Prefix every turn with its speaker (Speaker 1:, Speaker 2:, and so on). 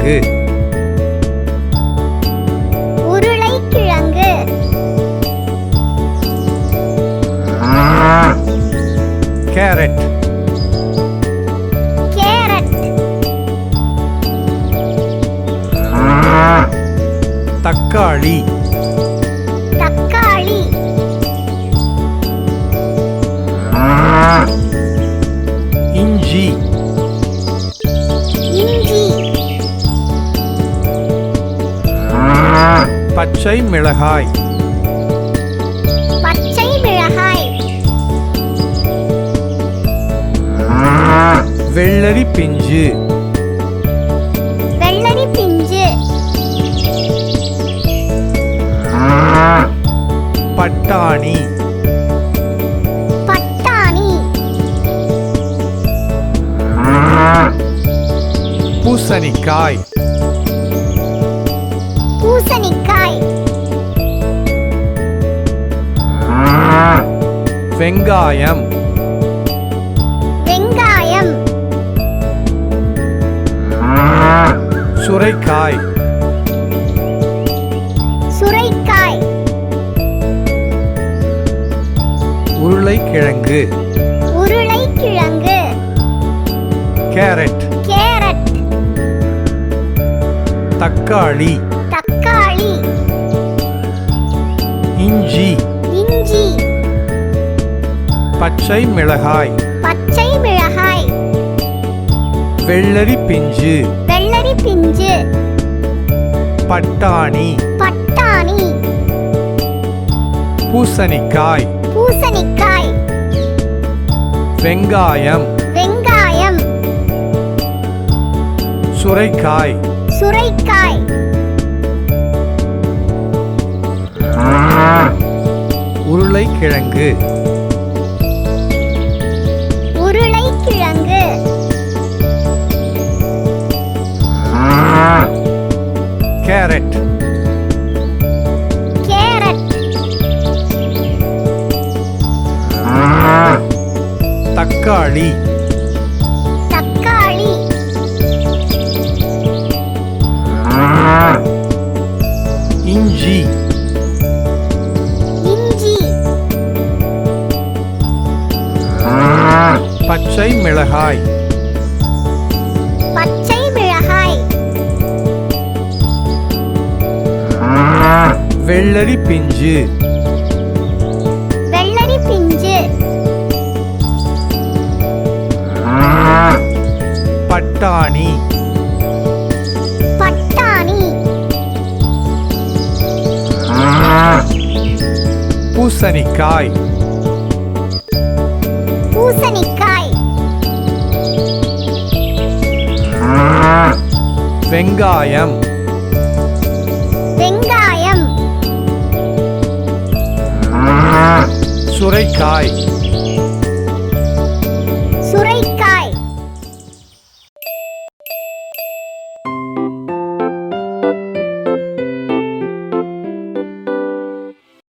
Speaker 1: உருளைக்கிழங்கு
Speaker 2: உருளைக்கிழங்கு
Speaker 1: carrot
Speaker 2: carrot
Speaker 1: தக்காளி
Speaker 2: தக்காளி
Speaker 1: இஞ்சி
Speaker 2: இஞ்சி
Speaker 1: பச்சை மிளகாய்
Speaker 2: பச்சை மிளகாய்
Speaker 1: வெள்ளரி பிஞ்சு
Speaker 2: வெள்ளரி பிஞ்சு
Speaker 1: பட்டாணி
Speaker 2: பட்டாணி
Speaker 1: பூசணிக்காய்
Speaker 2: பூசணிக்காய்
Speaker 1: வெங்காயம்
Speaker 2: வெங்காயம்
Speaker 1: சுரைக்காய்
Speaker 2: சுரைக்காய்
Speaker 1: உருளைக்கிழங்கு
Speaker 2: உருளைக்கிழங்கு
Speaker 1: கேரட்
Speaker 2: கேரட்
Speaker 1: தக்காளி
Speaker 2: தக்காளி
Speaker 1: இஞ்சி
Speaker 2: இஞ்சி
Speaker 1: பச்சை மிளகாய்
Speaker 2: பச்சை மிளகாய்
Speaker 1: வெள்ளரி பிஞ்சு
Speaker 2: வெள்ளரி பிஞ்சு
Speaker 1: பட்டாணி
Speaker 2: பட்டாணி
Speaker 1: பூசணிக்காய்
Speaker 2: பூசணிக்காய்
Speaker 1: வெங்காயம்
Speaker 2: வெங்காயம்
Speaker 1: சுரைக்காய்
Speaker 2: சுரைக்காய்
Speaker 1: உருளைக்கிழங்கு
Speaker 2: உருளைக்கிழங்கு
Speaker 1: கேரட்
Speaker 2: கேரட்
Speaker 1: தக்காளி
Speaker 2: தக்காளி
Speaker 1: இஞ்சி
Speaker 2: இஞ்சி
Speaker 1: பச்சை மிளகாய்
Speaker 2: பச்சை மிளகாய்
Speaker 1: வெள்ளரி பிஞ்சு
Speaker 2: வெள்ளரி பிஞ்சு
Speaker 1: பட்டாணி
Speaker 2: பட்டாணி
Speaker 1: பூசணிக்காய்
Speaker 2: பூசணிக்காய்
Speaker 1: வெங்காயம்
Speaker 2: வெங்காயம்
Speaker 1: சுரைக்காய்